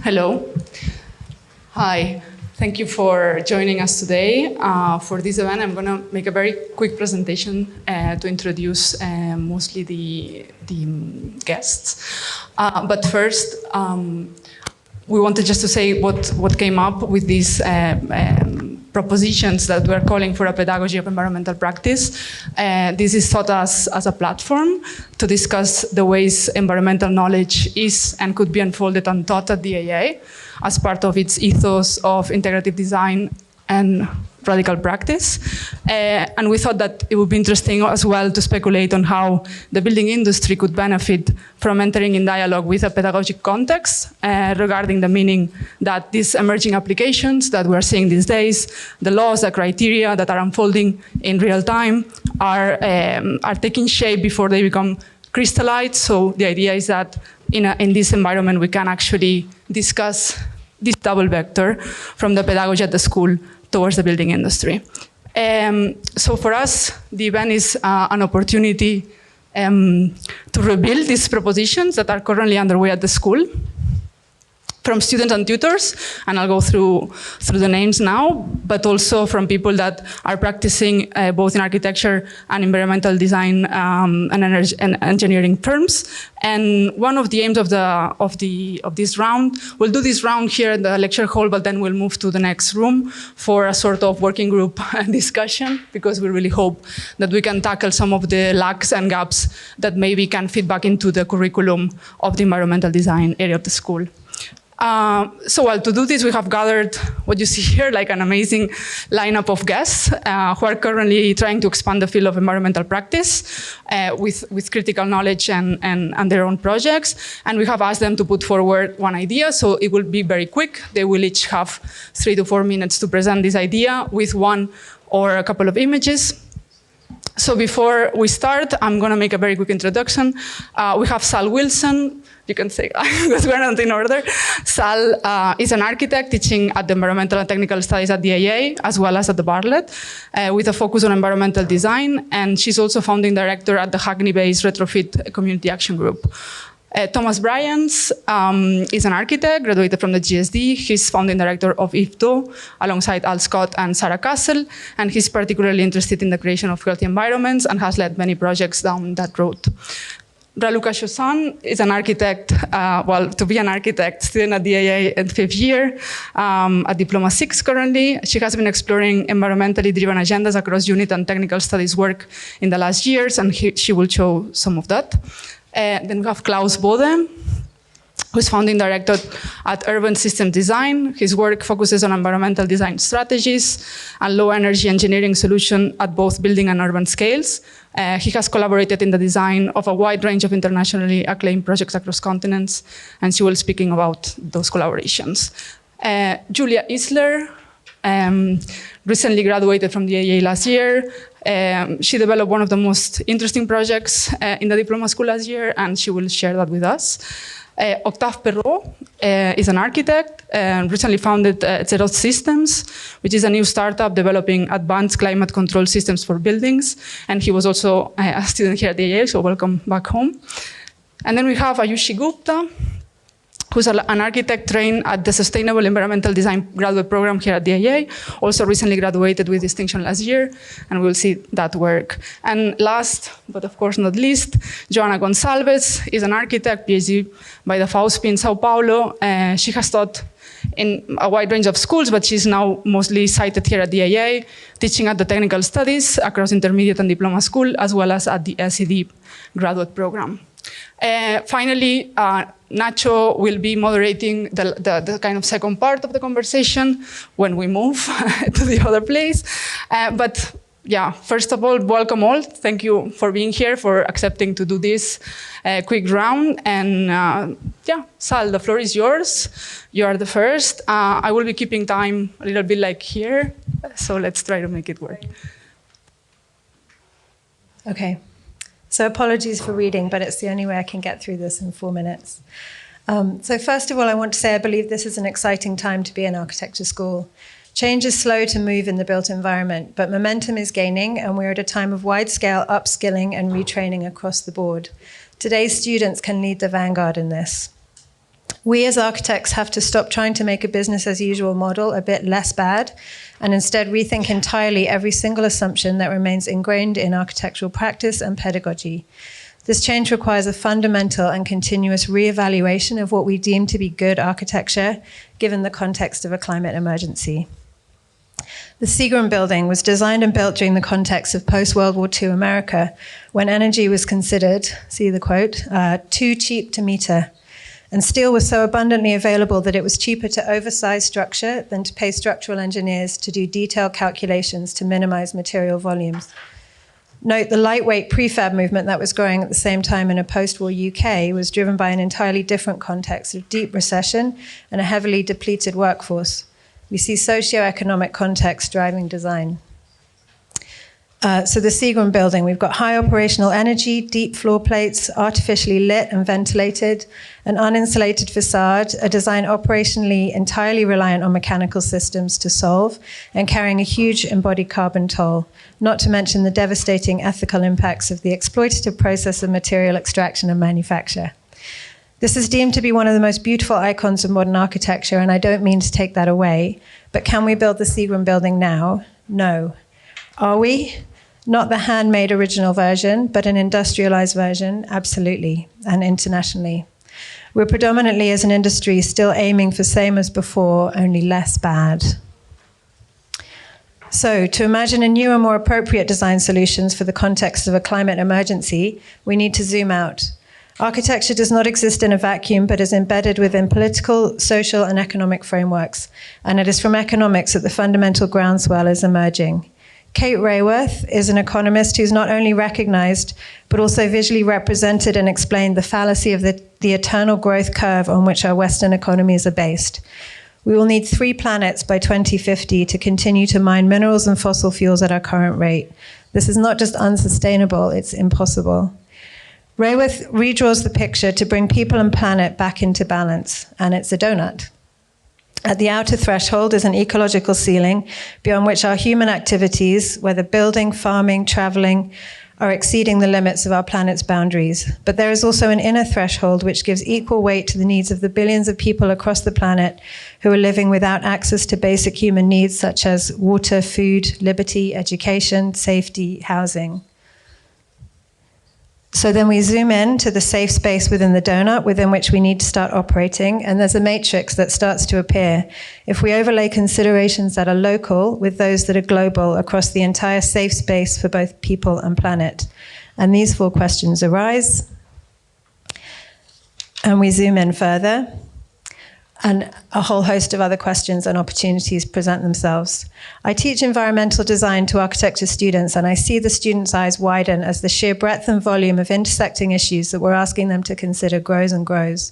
Hello. Hi. Thank you for joining us today. For this event, I'm going to make a very quick presentation to introduce mostly the guests. But first, we wanted just to say what came up with these propositions that we're calling for a pedagogy of environmental practice. This is thought as a platform to discuss the ways environmental knowledge is and could be unfolded and taught at the AA as part of its ethos of integrative design and radical practice. And we thought that it would be interesting as well to speculate on how the building industry could benefit from entering in dialogue with a pedagogic context regarding the meaning that these emerging applications that we're seeing these days, the laws, the criteria that are unfolding in real time are taking shape before they become crystallized. So the idea is that in this environment, we can actually discuss this double vector from the pedagogy at the school towards the building industry. So for us, the event is an opportunity to rebuild these propositions that are currently underway at the school from students and tutors, and I'll go through the names now, but also from people that are practicing both in architecture and environmental design and engineering firms. And one of the aims of this round, we'll do this round here in the lecture hall, but then we'll move to the next room for a sort of working group discussion, because we really hope that we can tackle some of the lacks and gaps that maybe can fit back into the curriculum of the environmental design area of the school. So to do this, we have gathered what you see here, like an amazing lineup of guests who are currently trying to expand the field of environmental practice with critical knowledge and their own projects. And we have asked them to put forward one idea, so it will be very quick. They will each have 3 to 4 minutes to present this idea with one or a couple of images. So before we start, I'm going to make a very quick introduction. We have Sal Wilson. You can say, because we're not in order. Sal is an architect teaching at the Environmental and Technical Studies at the AA, as well as at the Bartlett, with a focus on environmental design. And she's also founding director at the Hackney-based Retrofit Community Action Group. Thomas Bryans is an architect, graduated from the GSD. He's founding director of IFDO, alongside Al Scott and Sarah Castle. And he's particularly interested in the creation of healthy environments and has led many projects down that road. Raluca Chosan is an architect, to be an architect, student at the AA in 5th year, at Diploma 6 currently. She has been exploring environmentally driven agendas across unit and technical studies work in the last years, and she will show some of that. Then we have Klaus Bode, who's founding director at Urban System Design. His work focuses on environmental design strategies and low energy engineering solutions at both building and urban scales. He has collaborated in the design of a wide range of internationally acclaimed projects across continents, and she will be speaking about those collaborations. Julia Isler recently graduated from the AA last year. She developed one of the most interesting projects in the diploma school last year, and she will share that with us. Octave Perrault is an architect and recently founded Zero Systems, which is a new startup developing advanced climate control systems for buildings. And he was also a student here at the AA, so welcome back home. And then we have Ayushi Gupta, who's an architect trained at the Sustainable Environmental Design graduate program here at the AA, also recently graduated with distinction last year, and we'll see that work. And last, but of course not least, Joanna Gonçalves is an architect, PhD by the FAUSP in Sao Paulo. She has taught in a wide range of schools, but she's now mostly cited here at the AA, teaching at the technical studies across intermediate and diploma school, as well as at the SED graduate program. Finally, Nacho will be moderating the kind of second part of the conversation when we move to the other place. But yeah, first of all, welcome all. Thank you for being here, for accepting to do this quick round. And yeah, Sal, the floor is yours. You are the first. I will be keeping time a little bit like here, so let's try to make it work. Okay. So apologies for reading, but it's the only way I can get through this in 4 minutes. So first of all, I want to say I believe this is an exciting time to be in architecture school. Change is slow to move in the built environment, but momentum is gaining, and we're at a time of wide-scale upskilling and retraining across the board. Today's students can lead the vanguard in this. We as architects have to stop trying to make a business as usual model a bit less bad and instead rethink entirely every single assumption that remains ingrained in architectural practice and pedagogy. This change requires a fundamental and continuous re-evaluation of what we deem to be good architecture, given the context of a climate emergency. The Seagram building was designed and built during the context of post-World War II America, when energy was considered, see the quote, too cheap to meter. And steel was so abundantly available that it was cheaper to oversize structure than to pay structural engineers to do detailed calculations to minimize material volumes. Note the lightweight prefab movement that was growing at the same time in a post-war UK was driven by an entirely different context of deep recession and a heavily depleted workforce. We see socio-economic context driving design. So the Seagram building, we've got high operational energy, deep floor plates, artificially lit and ventilated, an uninsulated facade, a design operationally entirely reliant on mechanical systems to solve, and carrying a huge embodied carbon toll, not to mention the devastating ethical impacts of the exploitative process of material extraction and manufacture. This is deemed to be one of the most beautiful icons of modern architecture, and I don't mean to take that away, but can we build the Seagram building now? No. Are we? Not the handmade original version, but an industrialized version, absolutely, and internationally. We're predominantly, as an industry, still aiming for same as before, only less bad. So, to imagine a new and more appropriate design solutions for the context of a climate emergency, we need to zoom out. Architecture does not exist in a vacuum, but is embedded within political, social, and economic frameworks, and it is from economics that the fundamental groundswell is emerging. Kate Raworth is an economist who's not only recognized, but also visually represented and explained the fallacy of the eternal growth curve on which our Western economies are based. We will need 3 planets by 2050 to continue to mine minerals and fossil fuels at our current rate. This is not just unsustainable, it's impossible. Raworth redraws the picture to bring people and planet back into balance, and it's a donut. At the outer threshold is an ecological ceiling beyond which our human activities, whether building, farming, traveling, are exceeding the limits of our planet's boundaries. But there is also an inner threshold which gives equal weight to the needs of the billions of people across the planet who are living without access to basic human needs such as water, food, liberty, education, safety, housing. So then we zoom in to the safe space within the donut within which we need to start operating, and there's a matrix that starts to appear. If we overlay considerations that are local with those that are global across the entire safe space for both people and planet. And these 4 questions arise. And we zoom in further. And a whole host of other questions and opportunities present themselves. I teach environmental design to architecture students, and I see the students' eyes widen as the sheer breadth and volume of intersecting issues that we're asking them to consider grows and grows.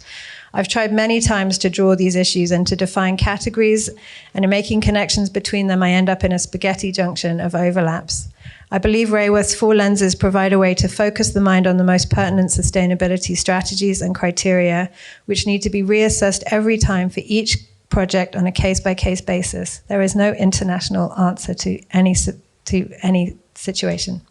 I've tried many times to draw these issues and to define categories, and in making connections between them, I end up in a spaghetti junction of overlaps. I believe Raworth's 4 lenses provide a way to focus the mind on the most pertinent sustainability strategies and criteria, which need to be reassessed every time for each project on a case-by-case basis. There is no international answer to any situation,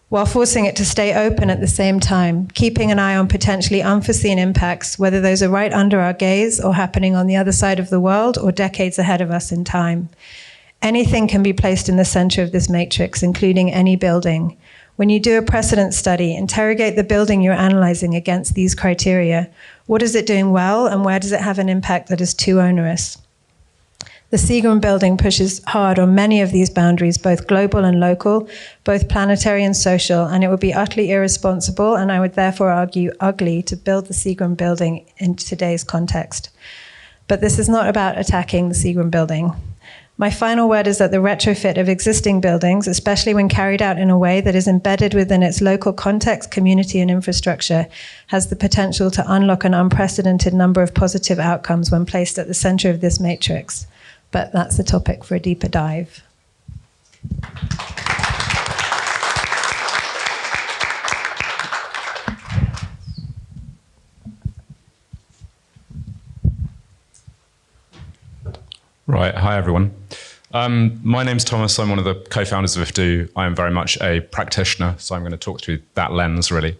while forcing it to stay open at the same time, keeping an eye on potentially unforeseen impacts, whether those are right under our gaze or happening on the other side of the world or decades ahead of us in time. Anything can be placed in the center of this matrix, including any building. When you do a precedent study, interrogate the building you're analyzing against these criteria. What is it doing well, and where does it have an impact that is too onerous? The Seagram building pushes hard on many of these boundaries, both global and local, both planetary and social, and it would be utterly irresponsible, and I would therefore argue ugly, to build the Seagram building in today's context. But this is not about attacking the Seagram building. My final word is that the retrofit of existing buildings, especially when carried out in a way that is embedded within its local context, community, and infrastructure, has the potential to unlock an unprecedented number of positive outcomes when placed at the center of this matrix. But that's a topic for a deeper dive. Right, hi everyone. My name's Thomas, I'm one of the co-founders of IFDU. I am very much a practitioner, so I'm going to talk through that lens really.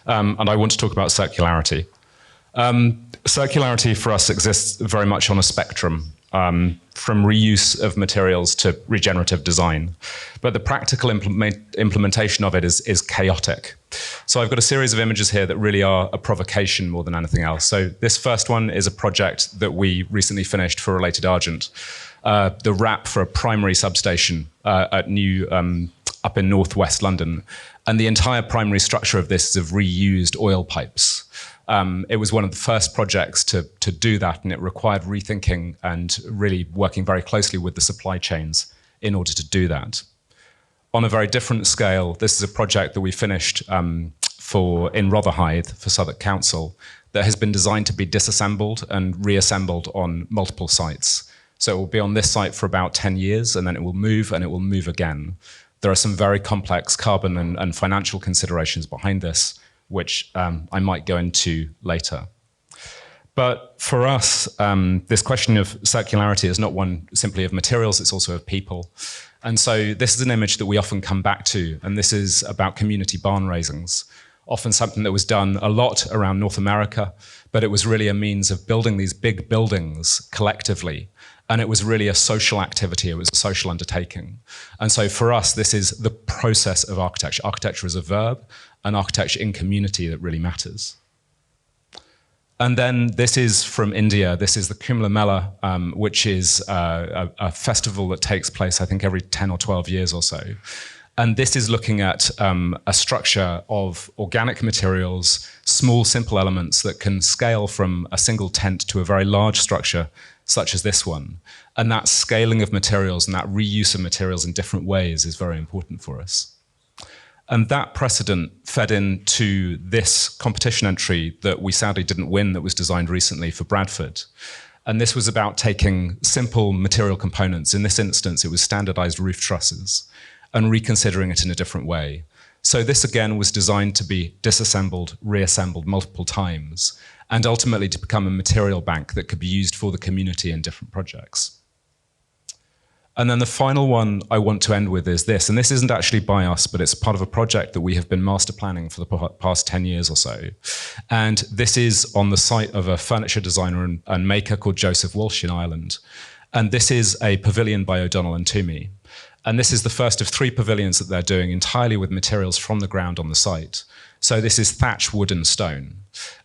And I want to talk about circularity. Circularity for us exists very much on a spectrum, from reuse of materials to regenerative design. But the practical implementation of it is chaotic. So I've got a series of images here that really are a provocation more than anything else. So this first one is a project that we recently finished for Related Argent, the wrap for a primary substation at up in northwest London. And the entire primary structure of this is of reused oil pipes. It was one of the first projects to do that, and it required rethinking and really working very closely with the supply chains in order to do that. On a very different scale, this is a project that we finished in Rotherhithe for Southwark Council that has been designed to be disassembled and reassembled on multiple sites. So it will be on this site for about 10 years, and then it will move, and it will move again. There are some very complex carbon and financial considerations behind this, which I might go into later. But for us, this question of circularity is not one simply of materials, it's also of people. And so this is an image that we often come back to, and this is about community barn raisings, often something that was done a lot around North America, but it was really a means of building these big buildings collectively. And it was really a social activity, it was a social undertaking. And so for us, this is the process of architecture. Architecture is a verb, and architecture in community that really matters. And then this is from India. This is the Kumbh Mela, which is a festival that takes place, I think, every 10 or 12 years or so. And this is looking at a structure of organic materials, small, simple elements that can scale from a single tent to a very large structure, such as this one. And that scaling of materials and that reuse of materials in different ways is very important for us. And that precedent fed into this competition entry that we sadly didn't win, that was designed recently for Bradford. And this was about taking simple material components. In this instance, it was standardized roof trusses, and reconsidering it in a different way. So this again was designed to be disassembled, reassembled multiple times, and ultimately to become a material bank that could be used for the community in different projects. And then the final one I want to end with is this, and this isn't actually by us, but it's part of a project that we have been master planning for the past 10 years or so. And this is on the site of a furniture designer and maker called Joseph Walsh in Ireland. And this is a pavilion by O'Donnell and Toomey. And this is the first of 3 pavilions that they're doing entirely with materials from the ground on the site. So this is thatch, wood and stone.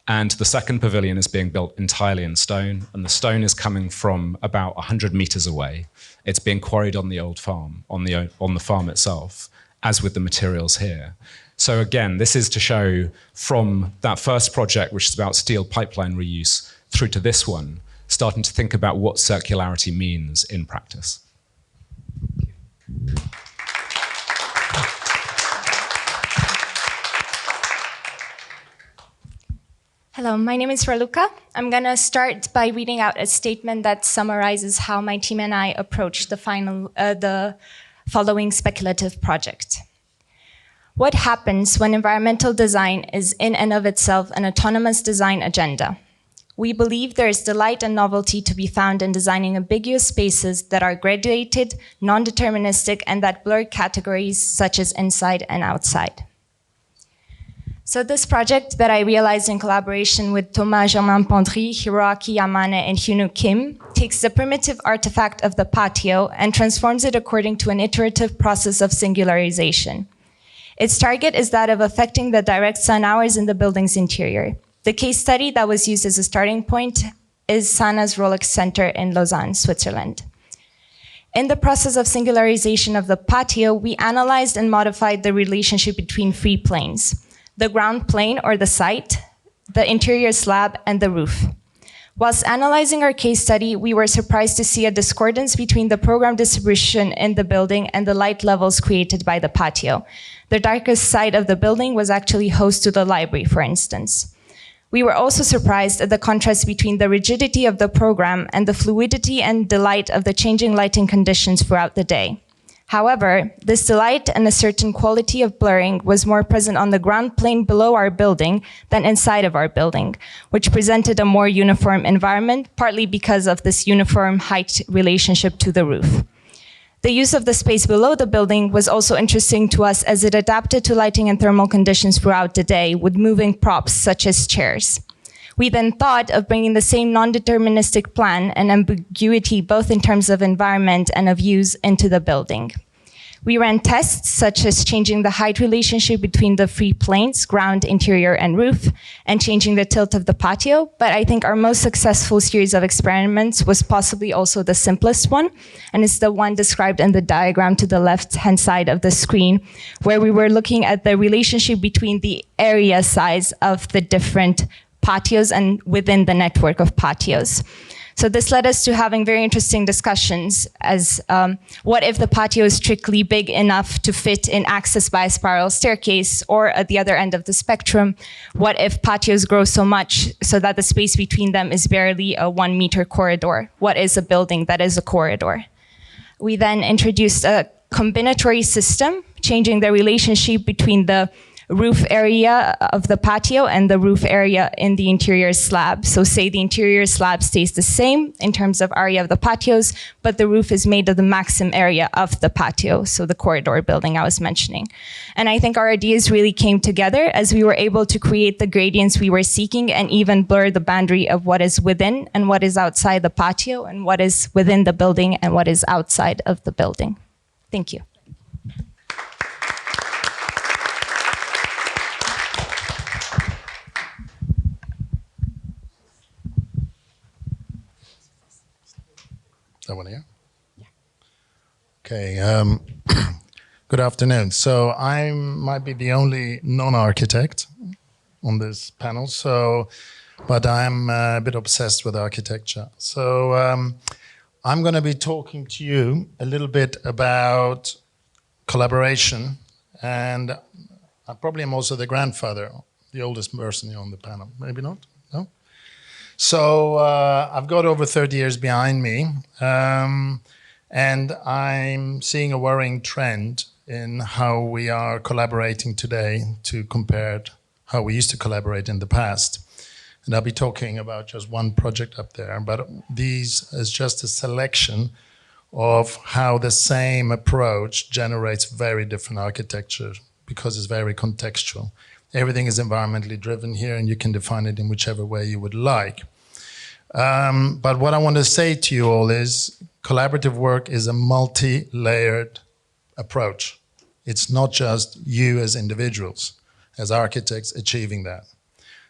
And the second pavilion is being built entirely in stone, and the stone is coming from about 100 meters away. It's being quarried on the old farm, on the farm itself, as with the materials here. So again, this is to show from that first project, which is about steel pipeline reuse, through to this one, starting to think about what circularity means in practice. Hello, my name is Raluca. I'm going to start by reading out a statement that summarizes how my team and I approached the following speculative project. What happens when environmental design is in and of itself an autonomous design agenda? We believe there is delight and novelty to be found in designing ambiguous spaces that are graduated, non-deterministic, and that blur categories such as inside and outside. So this project that I realized in collaboration with Thomas Germain Pendry, Hiroaki Yamane, and Hyunwoo Kim takes the primitive artifact of the patio and transforms it according to an iterative process of singularization. Its target is that of affecting the direct sun hours in the building's interior. The case study that was used as a starting point is Sana's Rolex Center in Lausanne, Switzerland. In the process of singularization of the patio, we analyzed and modified the relationship between 3 planes: the ground plane or the site, the interior slab, and the roof. Whilst analyzing our case study, we were surprised to see a discordance between the program distribution in the building and the light levels created by the patio. The darkest side of the building was actually host to the library, for instance. We were also surprised at the contrast between the rigidity of the program and the fluidity and delight of the changing lighting conditions throughout the day. However, this delight and a certain quality of blurring was more present on the ground plane below our building than inside of our building, which presented a more uniform environment, partly because of this uniform height relationship to the roof. The use of the space below the building was also interesting to us as it adapted to lighting and thermal conditions throughout the day with moving props such as chairs. We then thought of bringing the same non-deterministic plan and ambiguity, both in terms of environment and of use, into the building. We ran tests such as changing the height relationship between the free planes, ground, interior, and roof, and changing the tilt of the patio. But I think our most successful series of experiments was possibly also the simplest one, and it's the one described in the diagram to the left-hand side of the screen, where we were looking at the relationship between the area size of the different patios and within the network of patios. So this led us to having very interesting discussions as what if the patio is strictly big enough to fit in access by a spiral staircase, or at the other end of the spectrum, what if patios grow so much so that the space between them is barely a 1 meter corridor? What is a building that is a corridor? We then introduced a combinatory system, changing the relationship between the roof area of the patio and the roof area in the interior slab. So say the interior slab stays the same in terms of area of the patios, but the roof is made of the maximum area of the patio, so the corridor building I was mentioning. And I think our ideas really came together as we were able to create the gradients we were seeking and even blur the boundary of what is within and what is outside the patio, and what is within the building and what is outside of the building. Thank you. That one here? Yeah. Okay, good afternoon. So I might be the only non-architect on this panel, but I'm a bit obsessed with architecture. So I'm going to be talking to you a little bit about collaboration, and I probably am also the grandfather, the oldest person here on the panel. Maybe not? No? So I've got over 30 years behind me, and I'm seeing a worrying trend in how we are collaborating today to compare how we used to collaborate in the past. And I'll be talking about just one project up there, but these is just a selection of how the same approach generates very different architecture, because it's very contextual. Everything is environmentally driven here, and you can define it in whichever way you would like. But what I want to say to you all is collaborative work is a multi-layered approach. It's not just you as individuals, as architects, achieving that.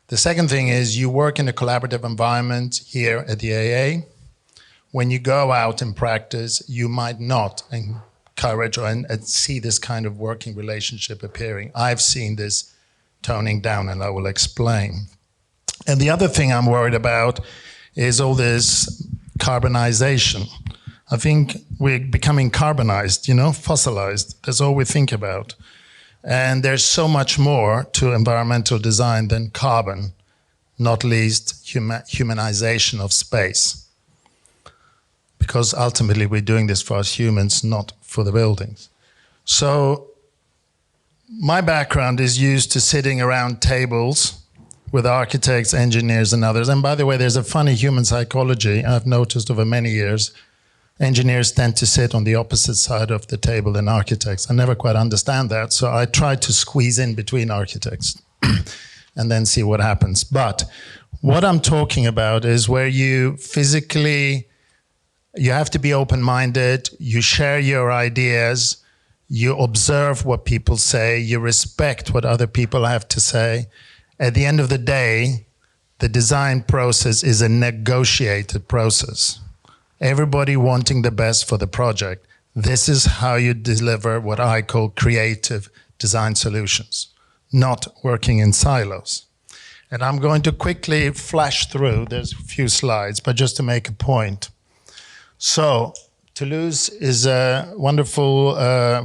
The second thing is you work in a collaborative environment here at the AA. When you go out in practice, you might not encourage or see this kind of working relationship appearing. I've seen this toning down, and I will explain. And the other thing I'm worried about is all this carbonization. I think we're becoming carbonized, fossilized. That's all we think about. And there's so much more to environmental design than carbon, not least humanization of space. Because ultimately we're doing this for us humans, not for the buildings. So my background is used to sitting around tables with architects, engineers, and others. And by the way, there's a funny human psychology I've noticed over many years. Engineers tend to sit on the opposite side of the table than architects. I never quite understand that, so I try to squeeze in between architects and then see what happens. But what I'm talking about is where you physically, you have to be open-minded, you share your ideas, you observe what people say, you respect what other people have to say. At the end of the day, the design process is a negotiated process. Everybody wanting the best for the project. This is how you deliver what I call creative design solutions, not working in silos. And I'm going to quickly flash through, there's a few slides, but just to make a point. So Toulouse is a wonderful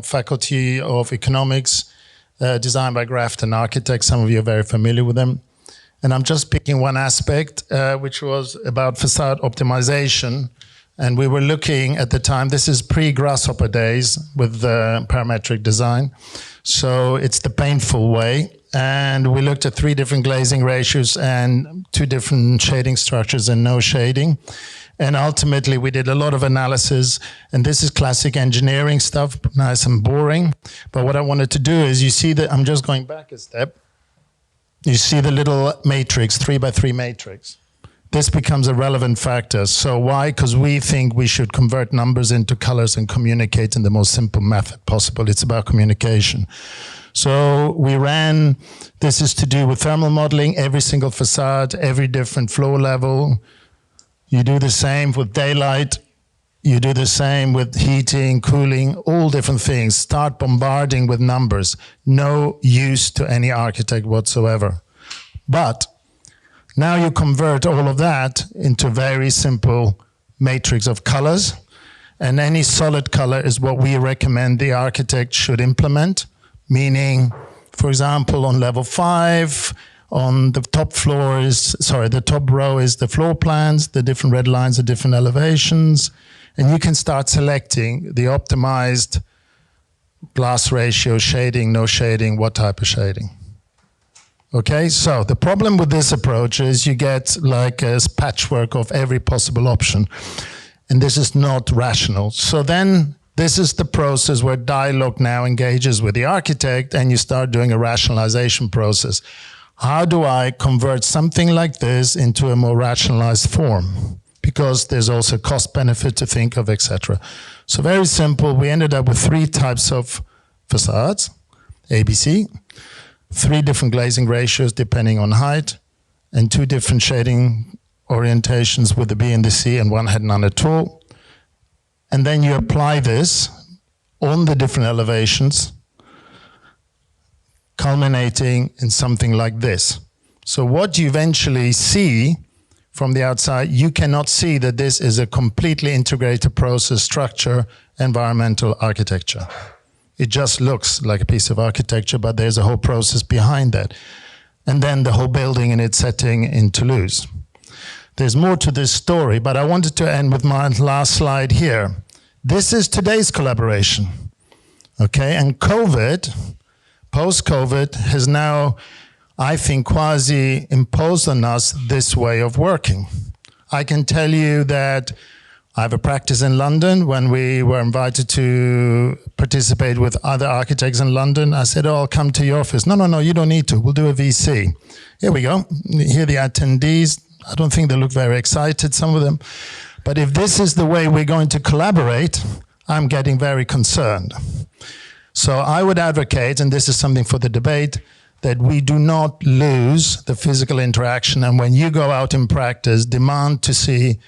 faculty of economics designed by Grafton architects. Some of you are very familiar with them. And I'm just picking one aspect, which was about facade optimization. And we were looking at the time, this is pre-Grasshopper days with parametric design. So it's the painful way. And we looked at 3 different glazing ratios and 2 different shading structures and no shading. And ultimately, we did a lot of analysis. And this is classic engineering stuff, nice and boring. But what I wanted to do is, you see that I'm just going back a step. You see the little matrix, 3 by 3 matrix. This becomes a relevant factor. So why? Because we think we should convert numbers into colors and communicate in the most simple method possible. It's about communication. So we ran, this is to do with thermal modeling, every single facade, every different floor level. You do the same with daylight. You do the same with heating, cooling, all different things. Start bombarding with numbers. No use to any architect whatsoever. But now you convert all of that into a very simple matrix of colors. And any solid color is what we recommend the architect should implement. Meaning, for example, on level 5, on the top floor is, the top row is the floor plans, the different red lines are different elevations. And you can start selecting the optimized glass ratio, shading, no shading, what type of shading. Okay, so the problem with this approach is you get like a patchwork of every possible option. And this is not rational. So then this is the process where dialogue now engages with the architect and you start doing a rationalization process. How do I convert something like this into a more rationalized form? Because there's also cost benefit to think of, etc. So very simple, we ended up with 3 types of facades, ABC, 3 different glazing ratios depending on height, and 2 different shading orientations with the B and the C, and one had none at all. And then you apply this on the different elevations, culminating in something like this. So what you eventually see from the outside, you cannot see that this is a completely integrated process, structure, environmental architecture. It just looks like a piece of architecture, but there's a whole process behind that. And then the whole building in its setting in Toulouse. There's more to this story, but I wanted to end with my last slide here. This is today's collaboration, okay? And COVID, post-COVID, has now, I think, quasi-imposed on us this way of working. I can tell you that I have a practice in London. When we were invited to participate with other architects in London, I said, I'll come to your office. No, you don't need to. We'll do a VC. Here we go. Here are the attendees. I don't think they look very excited, some of them. But if this is the way we're going to collaborate, I'm getting very concerned. So I would advocate, and this is something for the debate, that we do not lose the physical interaction. And when you go out in practice, demand to see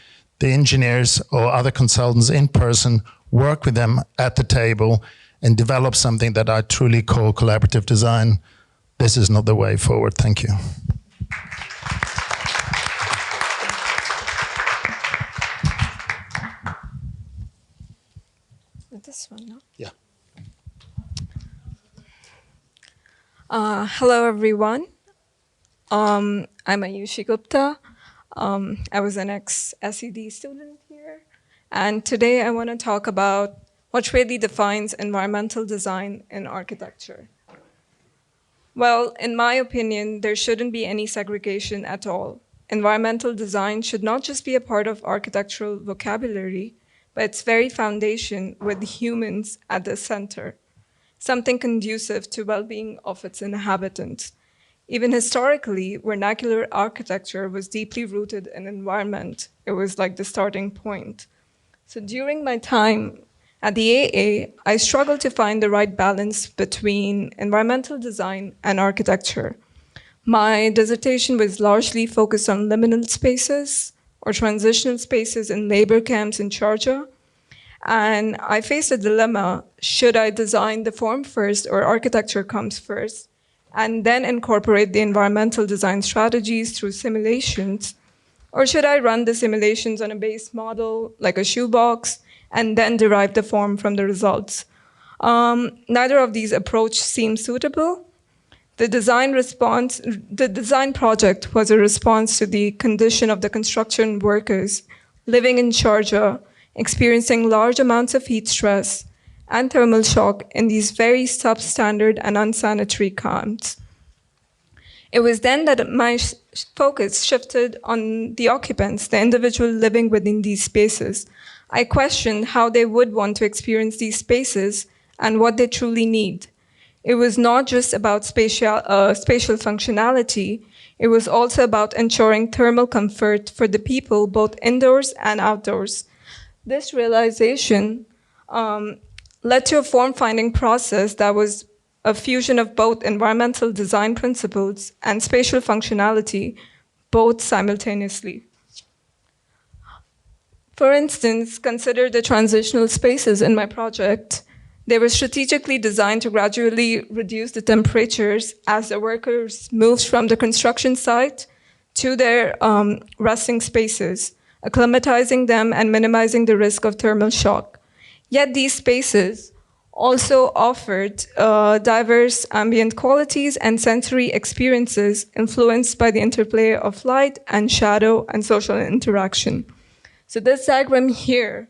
the engineers or other consultants in person, work with them at the table and develop something that I truly call collaborative design. This is not the way forward. Thank you. This one, no? Yeah. Hello, everyone. I'm Ayushi Gupta. I was an ex-SED student here. And today I want to talk about what really defines environmental design in architecture. Well, in my opinion, there shouldn't be any segregation at all. Environmental design should not just be a part of architectural vocabulary, but its very foundation with humans at the center, something conducive to well-being of its inhabitants. Even historically, vernacular architecture was deeply rooted in environment. It was like the starting point. So during my time at the AA, I struggled to find the right balance between environmental design and architecture. My dissertation was largely focused on liminal spaces or transitional spaces in labor camps in Georgia. And I faced a dilemma: should I design the form first or architecture comes first, and then incorporate the environmental design strategies through simulations? Or should I run the simulations on a base model, like a shoebox, and then derive the form from the results? Neither of these approaches seemed suitable. The design project was a response to the condition of the construction workers living in Georgia, experiencing large amounts of heat stress and thermal shock in these very substandard and unsanitary camps. It was then that my focus shifted on the occupants, the individual living within these spaces. I questioned how they would want to experience these spaces and what they truly need. it was not just about spatial functionality, it was also about ensuring thermal comfort for the people, both indoors and outdoors. This realization led to a form-finding process that was a fusion of both environmental design principles and spatial functionality, both simultaneously. For instance, consider the transitional spaces in my project. They were strategically designed to gradually reduce the temperatures as the workers moved from the construction site to their resting spaces, acclimatizing them and minimizing the risk of thermal shock. Yet these spaces also offered diverse ambient qualities and sensory experiences influenced by the interplay of light and shadow and social interaction. So this diagram here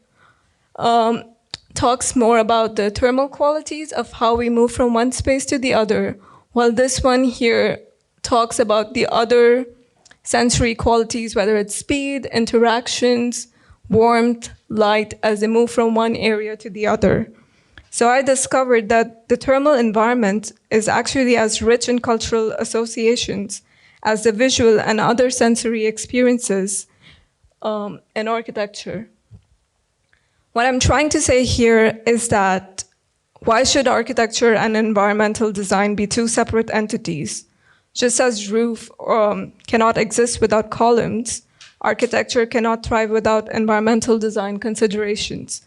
talks more about the thermal qualities of how we move from one space to the other, while this one here talks about the other sensory qualities, whether it's speed, interactions, warmth, light, as they move from one area to the other. So I discovered that the thermal environment is actually as rich in cultural associations as the visual and other sensory experiences in architecture. What I'm trying to say here is that why should architecture and environmental design be two separate entities? Just as roof cannot exist without columns, architecture cannot thrive without environmental design considerations.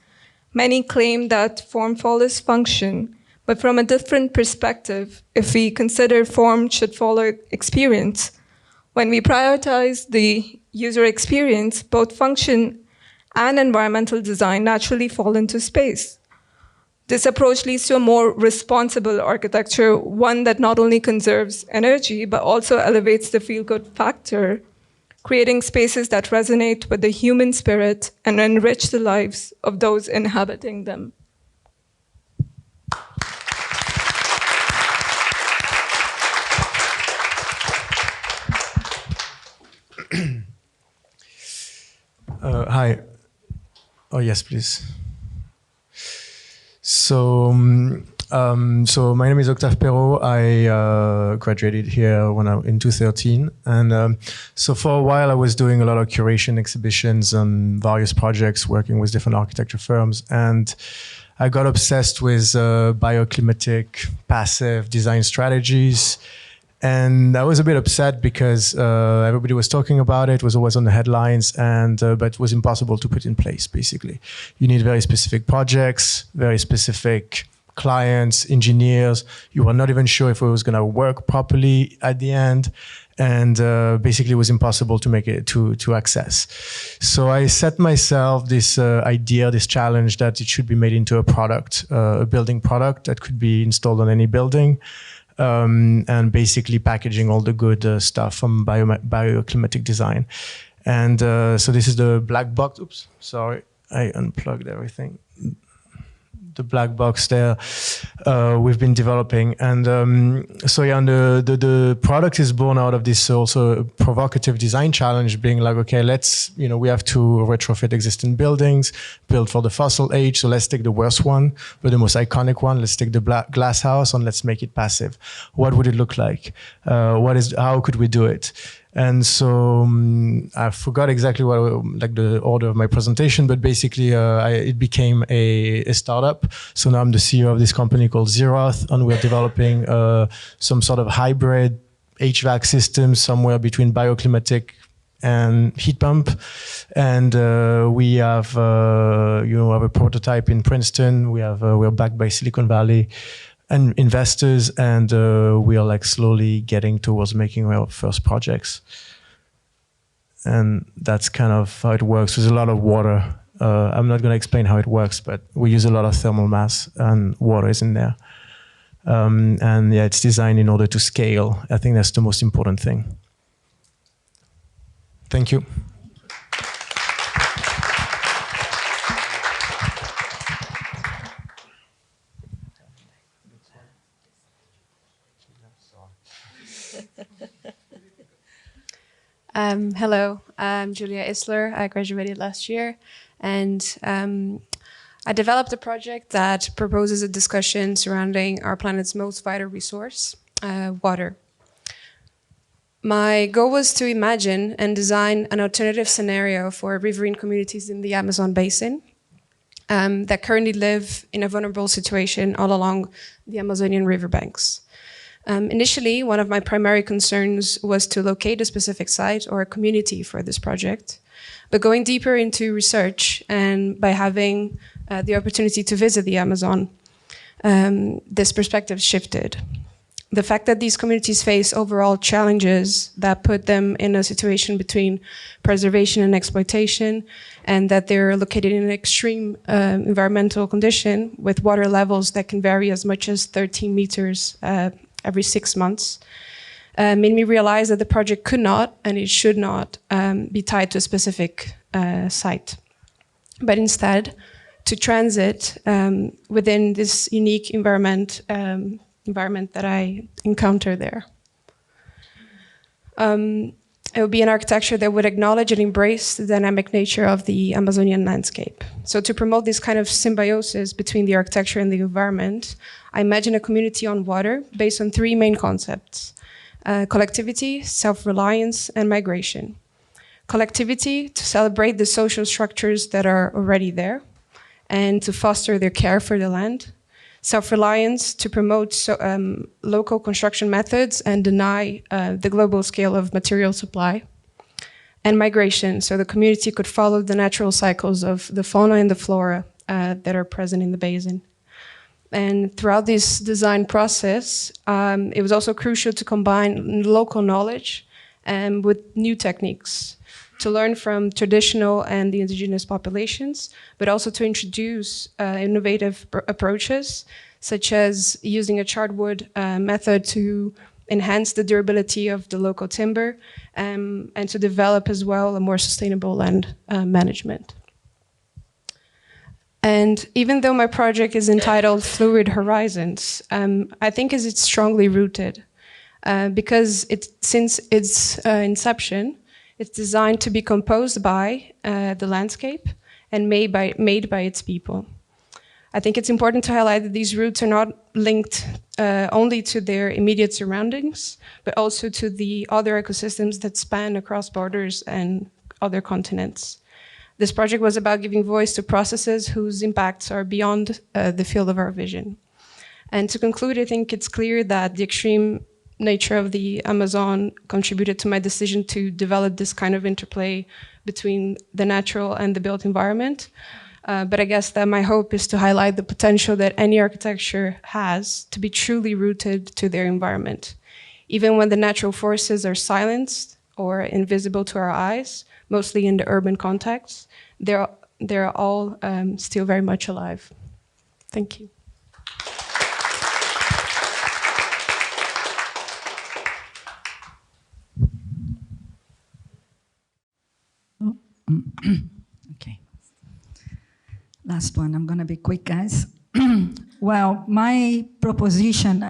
Many claim that form follows function, but from a different perspective, if we consider form should follow experience, when we prioritize the user experience, both function and environmental design naturally fall into space. This approach leads to a more responsible architecture, one that not only conserves energy, but also elevates the feel-good factor, creating spaces that resonate with the human spirit and enrich the lives of those inhabiting them. Hi. Oh, yes, please. So my name is Octave Perrault. I graduated here in 2013. And so for a while, I was doing a lot of curation exhibitions on various projects, working with different architecture firms. And I got obsessed with bioclimatic, passive design strategies. And I was a bit upset because everybody was talking about it, it was always on the headlines, but it was impossible to put in place, basically. You need very specific projects, very specific clients, engineers. You were not even sure if it was going to work properly at the end. And basically, it was impossible to make it to access. So I set myself this idea, this challenge that it should be made into a product, a building product that could be installed on any building. And basically packaging all the good stuff from bioclimatic design. And so this is the black box. Oops, sorry, I unplugged everything. The black box there we've been developing. And so yeah, and the product is born out of this also provocative design challenge, being like, okay, we have to retrofit existing buildings, built for the fossil age. So let's take the worst one, but the most iconic one. Let's take the glass house and let's make it passive. What would it look like? How could we do it? And so I forgot exactly the order of my presentation, but basically it became a startup. So now I'm the CEO of this company called Zeroth, and we're developing some sort of hybrid HVAC system somewhere between bioclimatic and heat pump. And we have have a prototype in Princeton. We're backed by Silicon Valley and investors, and we are slowly getting towards making our first projects. And that's kind of how it works. There's a lot of water. I'm not going to explain how it works, but we use a lot of thermal mass, and water is in there. And yeah, it's designed in order to scale. I think that's the most important thing. Thank you. Hello, I'm Julia Isler. I graduated last year, and I developed a project that proposes a discussion surrounding our planet's most vital resource, water. My goal was to imagine and design an alternative scenario for riverine communities in the Amazon basin that currently live in a vulnerable situation all along the Amazonian riverbanks. Initially, one of my primary concerns was to locate a specific site or a community for this project. But going deeper into research and by having the opportunity to visit the Amazon, this perspective shifted. The fact that these communities face overall challenges that put them in a situation between preservation and exploitation, and that they're located in an extreme environmental condition with water levels that can vary as much as 13 meters every 6 months, made me realize that the project could not and it should not be tied to a specific site, but instead to transit within this unique environment that I encounter there. It would be an architecture that would acknowledge and embrace the dynamic nature of the Amazonian landscape. So to promote this kind of symbiosis between the architecture and the environment, I imagine a community on water based on 3 main concepts: collectivity, self-reliance, and migration. Collectivity, to celebrate the social structures that are already there and to foster their care for the land. Self-reliance, to promote local construction methods and deny the global scale of material supply. And migration, so the community could follow the natural cycles of the fauna and the flora that are present in the basin. And throughout this design process, it was also crucial to combine local knowledge with new techniques, to learn from traditional and the indigenous populations, but also to introduce innovative approaches, such as using a chartwood method to enhance the durability of the local timber, and to develop as well a more sustainable land management. And even though my project is entitled Fluid Horizons, I think it's strongly rooted because since its inception, it's designed to be composed by the landscape and made by its people. I think it's important to highlight that these roots are not linked only to their immediate surroundings, but also to the other ecosystems that span across borders and other continents. This project was about giving voice to processes whose impacts are beyond the field of our vision. And to conclude, I think it's clear that the extreme nature of the Amazon contributed to my decision to develop this kind of interplay between the natural and the built environment. But I guess that my hope is to highlight the potential that any architecture has to be truly rooted to their environment. Even when the natural forces are silenced or invisible to our eyes, mostly in the urban context, they're all still very much alive. Thank you. Okay. Last one. I'm going to be quick, guys. Well, my proposition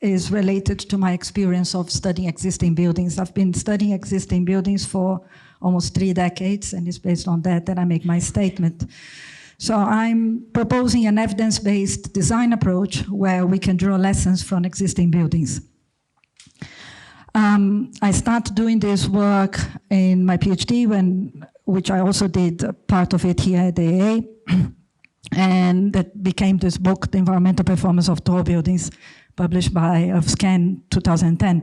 is related to my experience of studying existing buildings. I've been studying existing buildings for almost 3 decades, and it's based on that I make my statement. So I'm proposing an evidence-based design approach where we can draw lessons from existing buildings. I started doing this work in my PhD, which I also did part of it here at the AA, and that became this book, The Environmental Performance of Tall Buildings, published by Scan 2010.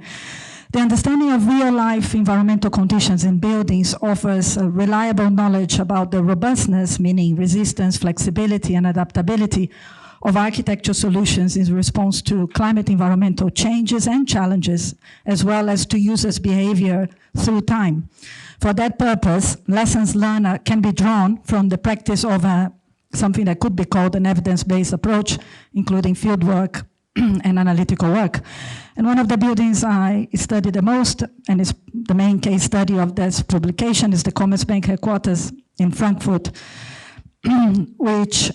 The understanding of real-life environmental conditions in buildings offers a reliable knowledge about the robustness, meaning resistance, flexibility, and adaptability of architecture solutions in response to climate environmental changes and challenges, as well as to users' behavior through time. For that purpose, lessons learned can be drawn from the practice of something that could be called an evidence-based approach, including fieldwork and analytical work. And one of the buildings I studied the most, and is the main case study of this publication, is the Commerzbank headquarters in Frankfurt, which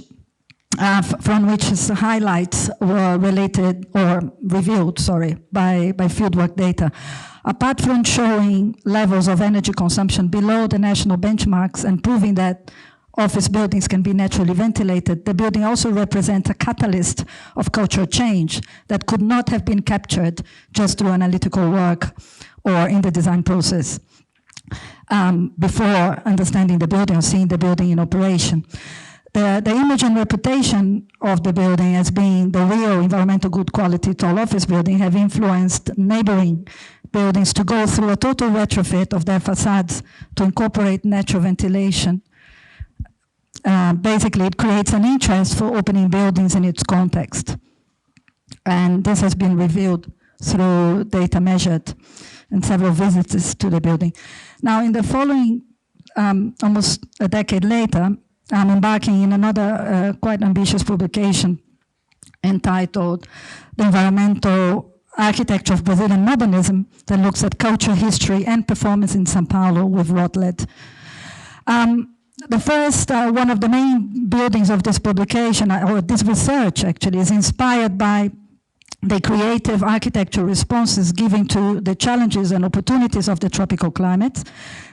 from which the highlights were related or revealed, by fieldwork data. Apart from showing levels of energy consumption below the national benchmarks and proving that office buildings can be naturally ventilated, the building also represents a catalyst of cultural change that could not have been captured just through analytical work or in the design process before understanding the building or seeing the building in operation. The image and reputation of the building as being the real environmental good quality tall office building have influenced neighboring buildings to go through a total retrofit of their facades to incorporate natural ventilation. Basically, it creates an interest for opening buildings in its context. And this has been revealed through data measured and several visits to the building. Now, in the following, almost a decade later, I'm embarking in another quite ambitious publication entitled The Environmental Architecture of Brazilian Modernism, that looks at culture, history, and performance in São Paulo with Rotlet. The first, one of the main buildings of this publication, or this research actually, is inspired by the creative architectural responses given to the challenges and opportunities of the tropical climates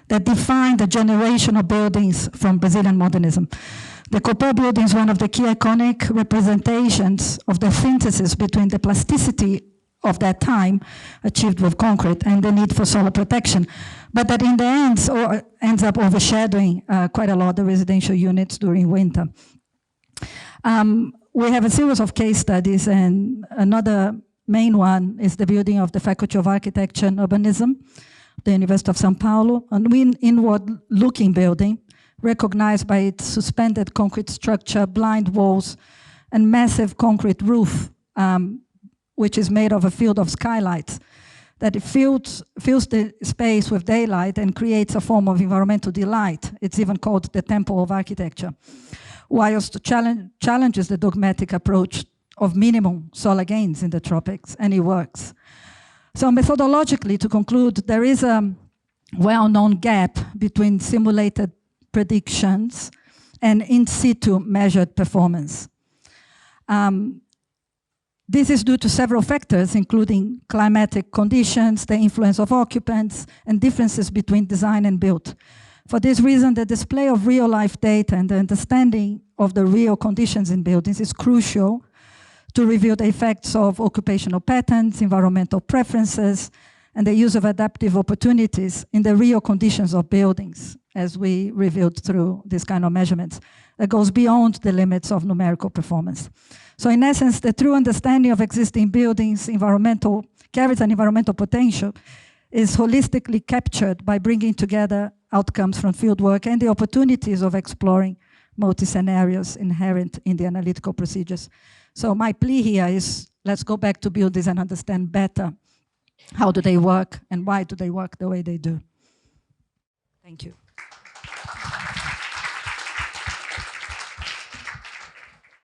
that define the generation of buildings from Brazilian modernism. The Copel building is one of the key iconic representations of the synthesis between the plasticity of that time, achieved with concrete, and the need for solar protection, but that in the end ends up overshadowing quite a lot the residential units during winter. We have a series of case studies, and another main one is the building of the Faculty of Architecture and Urbanism, the University of São Paulo, an inward-looking building recognized by its suspended concrete structure, blind walls, and massive concrete roof, which is made of a field of skylights, that it fills the space with daylight and creates a form of environmental delight. It's even called the temple of architecture, whilst challenges the dogmatic approach of minimum solar gains in the tropics, and it works. So methodologically, to conclude, there is a well-known gap between simulated predictions and in situ measured performance. This is due to several factors, including climatic conditions, the influence of occupants, and differences between design and built. For this reason, the display of real-life data and the understanding of the real conditions in buildings is crucial to reveal the effects of occupational patterns, environmental preferences, and the use of adaptive opportunities in the real conditions of buildings, as we revealed through this kind of measurements, that goes beyond the limits of numerical performance. So in essence, the true understanding of existing buildings' carries an environmental potential is holistically captured by bringing together outcomes from fieldwork and the opportunities of exploring multi-scenarios inherent in the analytical procedures. So my plea here is, let's go back to buildings and understand better how do they work and why do they work the way they do. Thank you.